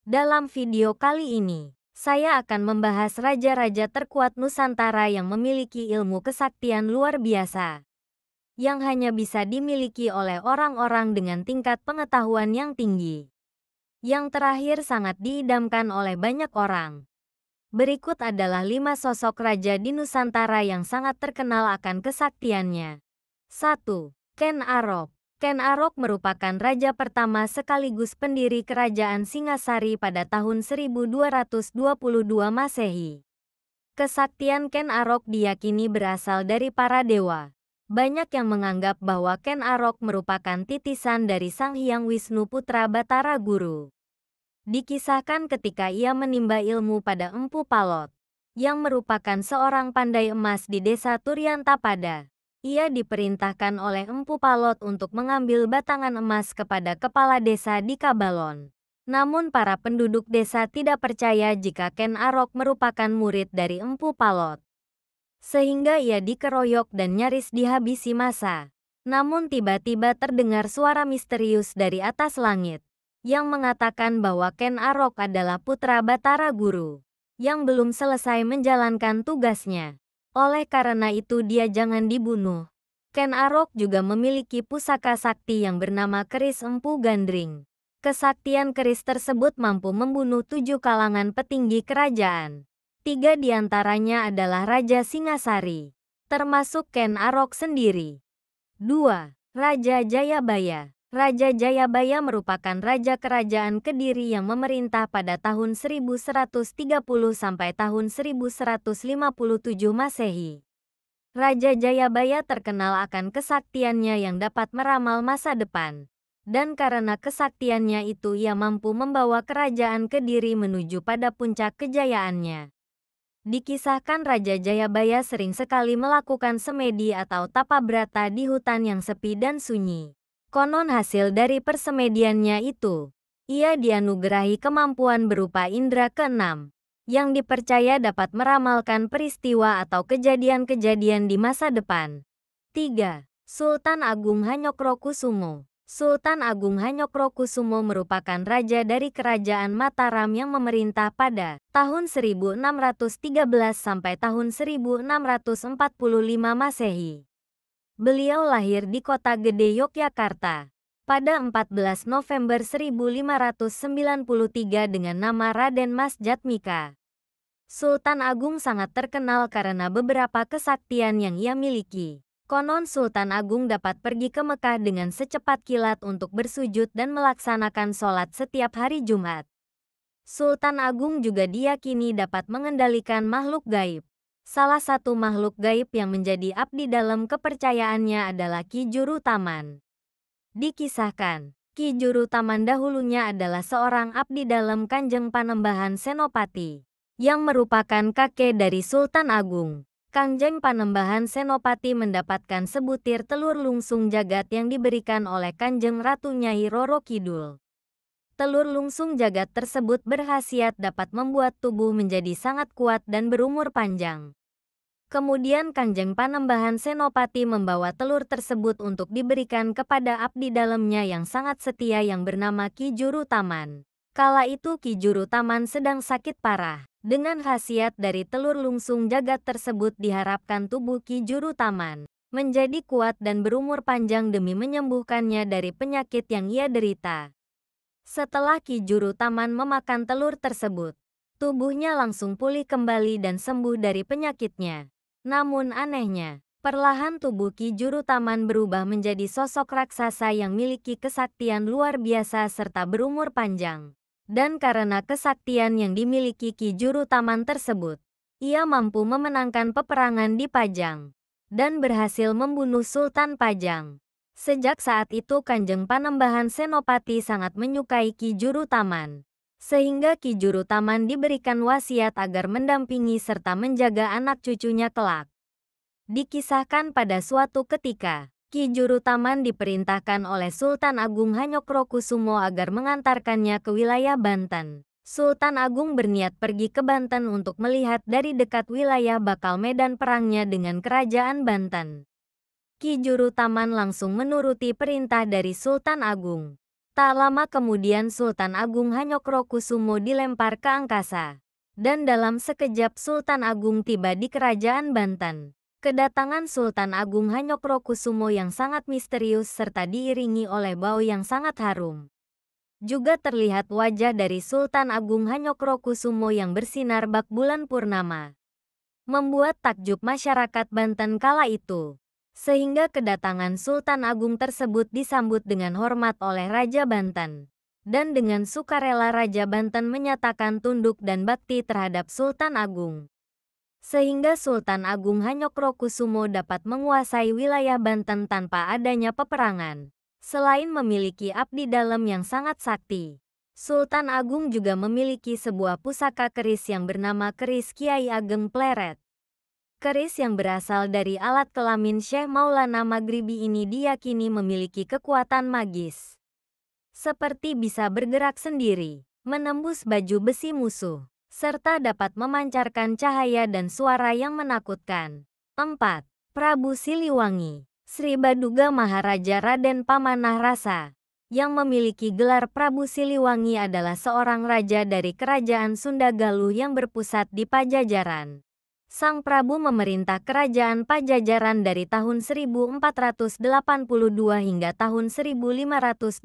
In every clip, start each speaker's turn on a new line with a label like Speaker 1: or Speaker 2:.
Speaker 1: Dalam video kali ini, saya akan membahas raja-raja terkuat Nusantara yang memiliki ilmu kesaktian luar biasa, yang hanya bisa dimiliki oleh orang-orang dengan tingkat pengetahuan yang tinggi. Yang terakhir sangat diidamkan oleh banyak orang. Berikut adalah 5 sosok raja di Nusantara yang sangat terkenal akan kesaktiannya. 1. Ken Arok. Ken Arok merupakan raja pertama sekaligus pendiri kerajaan Singasari pada tahun 1222 Masehi. Kesaktian Ken Arok diyakini berasal dari para dewa. Banyak yang menganggap bahwa Ken Arok merupakan titisan dari Sang Hyang Wisnu Putra Batara Guru. Dikisahkan ketika ia menimba ilmu pada Empu Palot, yang merupakan seorang pandai emas di desa Turyantapada. Ia diperintahkan oleh Empu Palot untuk mengambil batangan emas kepada kepala desa di Kabalon. Namun para penduduk desa tidak percaya jika Ken Arok merupakan murid dari Empu Palot. Sehingga ia dikeroyok dan nyaris dihabisi massa. Namun tiba-tiba terdengar suara misterius dari atas langit, yang mengatakan bahwa Ken Arok adalah putra Batara Guru, yang belum selesai menjalankan tugasnya. Oleh karena itu dia jangan dibunuh. Ken Arok juga memiliki pusaka sakti yang bernama Keris Empu Gandring. Kesaktian keris tersebut mampu membunuh 7 kalangan petinggi kerajaan. 3 diantaranya adalah Raja Singasari, termasuk Ken Arok sendiri. 2. Raja Jayabaya. Raja Jayabaya merupakan raja kerajaan Kediri yang memerintah pada tahun 1130 sampai tahun 1157 Masehi. Raja Jayabaya terkenal akan kesaktiannya yang dapat meramal masa depan. Dan karena kesaktiannya itu ia mampu membawa kerajaan Kediri menuju pada puncak kejayaannya. Dikisahkan Raja Jayabaya sering sekali melakukan semedi atau tapabrata di hutan yang sepi dan sunyi. Konon hasil dari persemediannya itu, ia dianugerahi kemampuan berupa indera keenam, yang dipercaya dapat meramalkan peristiwa atau kejadian-kejadian di masa depan. 3. Sultan Agung Hanyokrokusumo. Sultan Agung Hanyokrokusumo merupakan raja dari kerajaan Mataram yang memerintah pada tahun 1613 sampai tahun 1645 Masehi. Beliau lahir di Kota Gede Yogyakarta pada 14 November 1593 dengan nama Raden Mas Jatmika. Sultan Agung sangat terkenal karena beberapa kesaktian yang ia miliki. Konon Sultan Agung dapat pergi ke Mekah dengan secepat kilat untuk bersujud dan melaksanakan sholat setiap hari Jumat. Sultan Agung juga diyakini dapat mengendalikan makhluk gaib. Salah satu makhluk gaib yang menjadi abdi dalam kepercayaannya adalah Ki Juru Taman. Dikisahkan, Ki Juru Taman dahulunya adalah seorang abdi dalam Kanjeng Panembahan Senopati, yang merupakan kakek dari Sultan Agung. Kanjeng Panembahan Senopati mendapatkan sebutir telur lungsung jagat yang diberikan oleh Kanjeng Ratu Nyai Roro Kidul. Telur lungsung jagat tersebut berkhasiat dapat membuat tubuh menjadi sangat kuat dan berumur panjang. Kemudian Kanjeng Panembahan Senopati membawa telur tersebut untuk diberikan kepada abdi dalamnya yang sangat setia yang bernama Ki Juru Taman. Kala itu Ki Juru Taman sedang sakit parah. Dengan khasiat dari telur lungsung jagat tersebut diharapkan tubuh Ki Juru Taman menjadi kuat dan berumur panjang demi menyembuhkannya dari penyakit yang ia derita. Setelah Ki Juru Taman memakan telur tersebut, tubuhnya langsung pulih kembali dan sembuh dari penyakitnya. Namun anehnya, perlahan tubuh Ki Juru Taman berubah menjadi sosok raksasa yang memiliki kesaktian luar biasa serta berumur panjang. Dan karena kesaktian yang dimiliki Ki Juru Taman tersebut, ia mampu memenangkan peperangan di Pajang dan berhasil membunuh Sultan Pajang. Sejak saat itu Kanjeng Panembahan Senopati sangat menyukai Ki Juru Taman, sehingga Ki Juru Taman diberikan wasiat agar mendampingi serta menjaga anak cucunya kelak. Dikisahkan pada suatu ketika, Ki Juru Taman diperintahkan oleh Sultan Agung Hanyokrokusumo agar mengantarkannya ke wilayah Banten. Sultan Agung berniat pergi ke Banten untuk melihat dari dekat wilayah bakal medan perangnya dengan kerajaan Banten. Ki Juru Taman langsung menuruti perintah dari Sultan Agung. Tak lama kemudian Sultan Agung Hanyokrokusumo dilempar ke angkasa. Dan dalam sekejap Sultan Agung tiba di kerajaan Banten. Kedatangan Sultan Agung Hanyokrokusumo yang sangat misterius serta diiringi oleh bau yang sangat harum. Juga terlihat wajah dari Sultan Agung Hanyokrokusumo yang bersinar bak bulan purnama. Membuat takjub masyarakat Banten kala itu. Sehingga kedatangan Sultan Agung tersebut disambut dengan hormat oleh Raja Banten. Dan dengan sukarela Raja Banten menyatakan tunduk dan bakti terhadap Sultan Agung. Sehingga Sultan Agung Hanyokrokusumo dapat menguasai wilayah Banten tanpa adanya peperangan. Selain memiliki abdi dalam yang sangat sakti, Sultan Agung juga memiliki sebuah pusaka keris yang bernama keris Kiai Ageng Pleret. Keris yang berasal dari alat kelamin Syekh Maulana Maghribi ini diyakini memiliki kekuatan magis. Seperti bisa bergerak sendiri, menembus baju besi musuh, serta dapat memancarkan cahaya dan suara yang menakutkan. 4. Prabu Siliwangi, Sri Baduga Maharaja Raden Pamanah Rasa, yang memiliki gelar Prabu Siliwangi adalah seorang raja dari kerajaan Sunda Galuh yang berpusat di Pajajaran. Sang Prabu memerintah kerajaan Pajajaran dari tahun 1482 hingga tahun 1521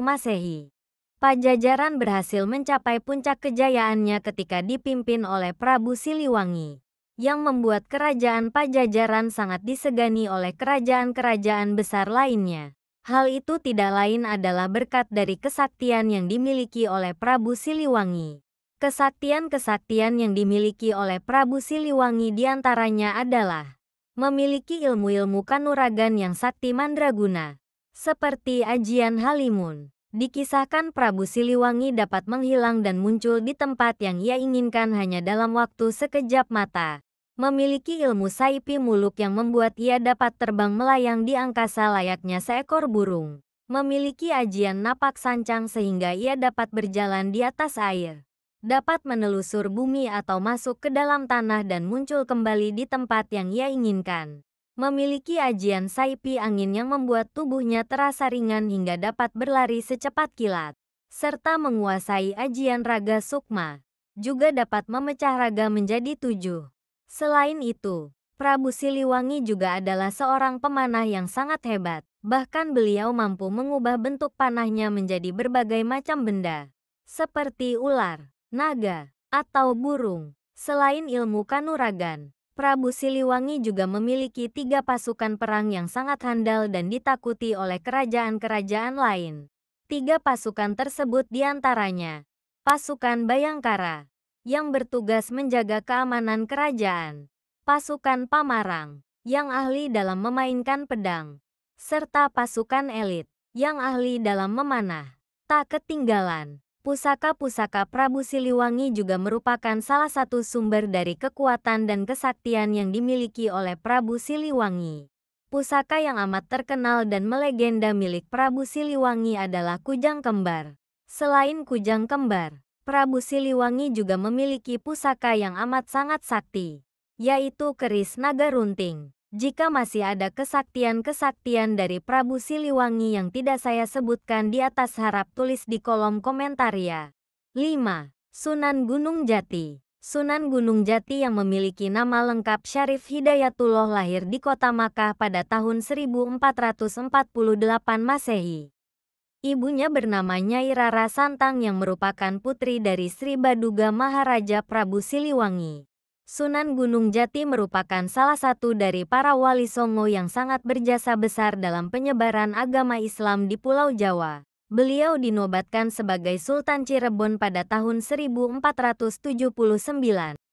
Speaker 1: Masehi. Pajajaran berhasil mencapai puncak kejayaannya ketika dipimpin oleh Prabu Siliwangi, yang membuat kerajaan Pajajaran sangat disegani oleh kerajaan-kerajaan besar lainnya. Hal itu tidak lain adalah berkat dari kesaktian yang dimiliki oleh Prabu Siliwangi. Kesaktian-kesaktian yang dimiliki oleh Prabu Siliwangi diantaranya adalah memiliki ilmu-ilmu kanuragan yang sakti mandraguna, seperti Ajian Halimun. Dikisahkan Prabu Siliwangi dapat menghilang dan muncul di tempat yang ia inginkan hanya dalam waktu sekejap mata. Memiliki ilmu saipi muluk yang membuat ia dapat terbang melayang di angkasa layaknya seekor burung. Memiliki ajian napak sancang sehingga ia dapat berjalan di atas air. Dapat menelusur bumi atau masuk ke dalam tanah dan muncul kembali di tempat yang ia inginkan. Memiliki ajian saipi angin yang membuat tubuhnya terasa ringan hingga dapat berlari secepat kilat. Serta menguasai ajian raga sukma. Juga dapat memecah raga menjadi 7. Selain itu, Prabu Siliwangi juga adalah seorang pemanah yang sangat hebat. Bahkan beliau mampu mengubah bentuk panahnya menjadi berbagai macam benda. Seperti ular, naga, atau burung. Selain ilmu kanuragan, Prabu Siliwangi juga memiliki 3 pasukan perang yang sangat handal dan ditakuti oleh kerajaan-kerajaan lain. 3 pasukan tersebut diantaranya pasukan Bayangkara, yang bertugas menjaga keamanan kerajaan, pasukan Pamarang, yang ahli dalam memainkan pedang, serta pasukan elit, yang ahli dalam memanah. Tak ketinggalan, pusaka-pusaka Prabu Siliwangi juga merupakan salah satu sumber dari kekuatan dan kesaktian yang dimiliki oleh Prabu Siliwangi. Pusaka yang amat terkenal dan melegenda milik Prabu Siliwangi adalah Kujang Kembar. Selain Kujang Kembar, Prabu Siliwangi juga memiliki pusaka yang amat sangat sakti, yaitu keris naga runting. Jika masih ada kesaktian-kesaktian dari Prabu Siliwangi yang tidak saya sebutkan di atas, harap tulis di kolom komentar ya. 5. Sunan Gunung Jati. Sunan Gunung Jati yang memiliki nama lengkap Syarif Hidayatullah lahir di kota Makkah pada tahun 1448 Masehi. Ibunya bernama Nyai Rara Santang yang merupakan putri dari Sri Baduga Maharaja Prabu Siliwangi. Sunan Gunung Jati merupakan salah satu dari para wali songo yang sangat berjasa besar dalam penyebaran agama Islam di Pulau Jawa. Beliau dinobatkan sebagai Sultan Cirebon pada tahun 1479,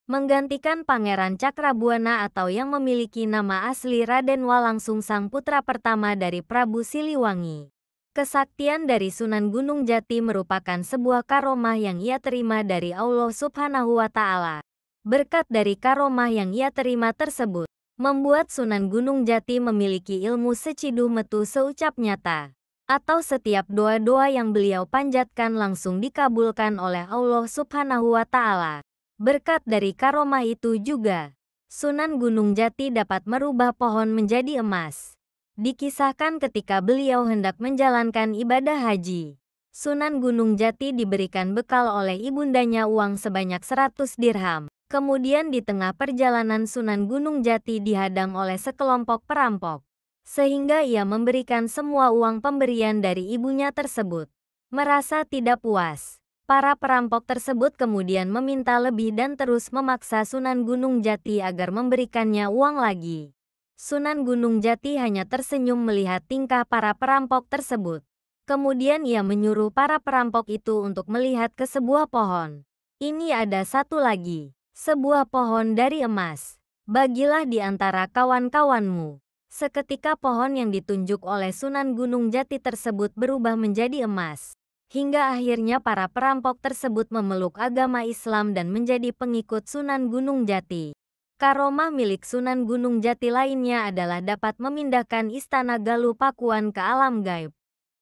Speaker 1: menggantikan Pangeran Cakrabuana atau yang memiliki nama asli Raden Walang Sungsang putra pertama dari Prabu Siliwangi. Kesaktian dari Sunan Gunung Jati merupakan sebuah karomah yang ia terima dari Allah Subhanahu wa Ta'ala. Berkat dari karomah yang ia terima tersebut, membuat Sunan Gunung Jati memiliki ilmu seciduh metu seucap nyata, atau setiap doa-doa yang beliau panjatkan langsung dikabulkan oleh Allah Subhanahu wa Ta'ala. Berkat dari karomah itu juga, Sunan Gunung Jati dapat merubah pohon menjadi emas, Dikisahkan ketika beliau hendak menjalankan ibadah haji, Sunan Gunung Jati diberikan bekal oleh ibundanya uang sebanyak 100 dirham. Kemudian di tengah perjalanan Sunan Gunung Jati dihadang oleh sekelompok perampok, sehingga ia memberikan semua uang pemberian dari ibunya tersebut. Merasa tidak puas, para perampok tersebut kemudian meminta lebih dan terus memaksa Sunan Gunung Jati agar memberikannya uang lagi. Sunan Gunung Jati hanya tersenyum melihat tingkah para perampok tersebut. Kemudian ia menyuruh para perampok itu untuk melihat ke sebuah pohon. Ini ada satu lagi, sebuah pohon dari emas. Bagilah di antara kawan-kawanmu. Seketika pohon yang ditunjuk oleh Sunan Gunung Jati tersebut berubah menjadi emas. Hingga akhirnya para perampok tersebut memeluk agama Islam dan menjadi pengikut Sunan Gunung Jati. Karomah milik Sunan Gunung Jati lainnya adalah dapat memindahkan istana Galuh Pakuan ke alam gaib.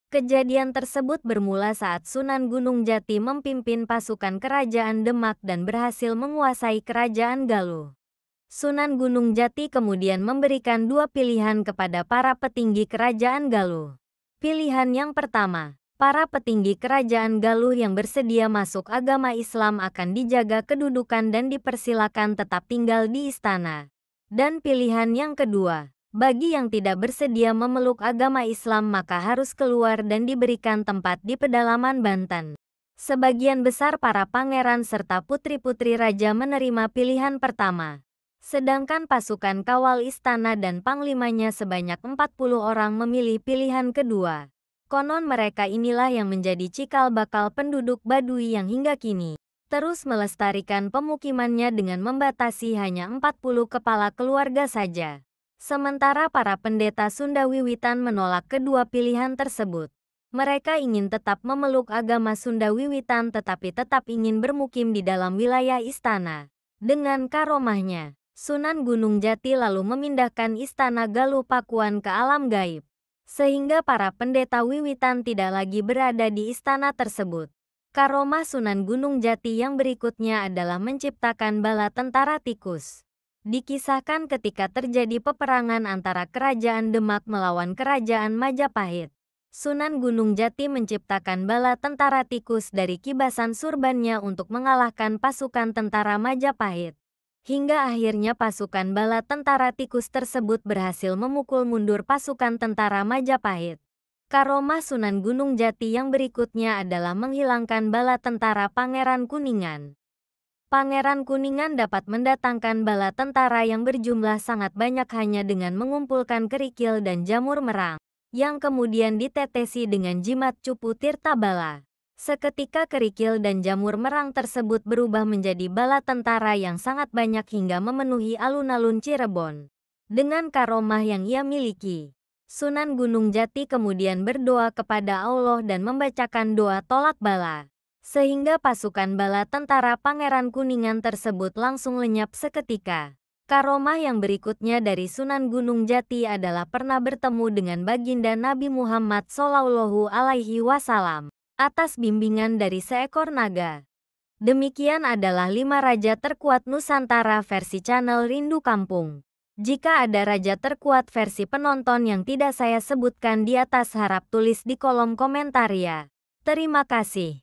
Speaker 1: Kejadian tersebut bermula saat Sunan Gunung Jati memimpin pasukan kerajaan Demak dan berhasil menguasai kerajaan Galuh. Sunan Gunung Jati kemudian memberikan dua pilihan kepada para petinggi kerajaan Galuh. Pilihan yang pertama, para petinggi kerajaan Galuh yang bersedia masuk agama Islam akan dijaga kedudukan dan dipersilakan tetap tinggal di istana. Dan pilihan yang kedua, bagi yang tidak bersedia memeluk agama Islam maka harus keluar dan diberikan tempat di pedalaman Banten. Sebagian besar para pangeran serta putri-putri raja menerima pilihan pertama. Sedangkan pasukan kawal istana dan panglimanya sebanyak 40 orang memilih pilihan kedua. Konon mereka inilah yang menjadi cikal bakal penduduk Baduy yang hingga kini terus melestarikan pemukimannya dengan membatasi hanya 40 kepala keluarga saja. Sementara para pendeta Sunda Wiwitan menolak kedua pilihan tersebut. Mereka ingin tetap memeluk agama Sunda Wiwitan tetapi tetap ingin bermukim di dalam wilayah istana. Dengan karomahnya, Sunan Gunung Jati lalu memindahkan istana Galuh Pakuan ke alam gaib. Sehingga para pendeta Wiwitan tidak lagi berada di istana tersebut. Karomah Sunan Gunung Jati yang berikutnya adalah menciptakan bala tentara tikus. Dikisahkan ketika terjadi peperangan antara kerajaan Demak melawan kerajaan Majapahit, Sunan Gunung Jati menciptakan bala tentara tikus dari kibasan surbannya untuk mengalahkan pasukan tentara Majapahit. Hingga akhirnya pasukan bala tentara tikus tersebut berhasil memukul mundur pasukan tentara Majapahit. Karomah Sunan Gunung Jati yang berikutnya adalah menghilangkan bala tentara Pangeran Kuningan. Pangeran Kuningan dapat mendatangkan bala tentara yang berjumlah sangat banyak hanya dengan mengumpulkan kerikil dan jamur merang, yang kemudian ditetesi dengan jimat cupu tirta bala. Seketika kerikil dan jamur merang tersebut berubah menjadi bala tentara yang sangat banyak hingga memenuhi alun-alun Cirebon. Dengan karomah yang ia miliki, Sunan Gunung Jati kemudian berdoa kepada Allah dan membacakan doa tolak bala. Sehingga pasukan bala tentara Pangeran Kuningan tersebut langsung lenyap seketika. Karomah yang berikutnya dari Sunan Gunung Jati adalah pernah bertemu dengan baginda Nabi Muhammad SAW. Atas bimbingan dari seekor naga. Demikian adalah 5 raja terkuat Nusantara versi channel Rindu Kampung. Jika ada raja terkuat versi penonton yang tidak saya sebutkan di atas harap tulis di kolom komentar ya. Terima kasih.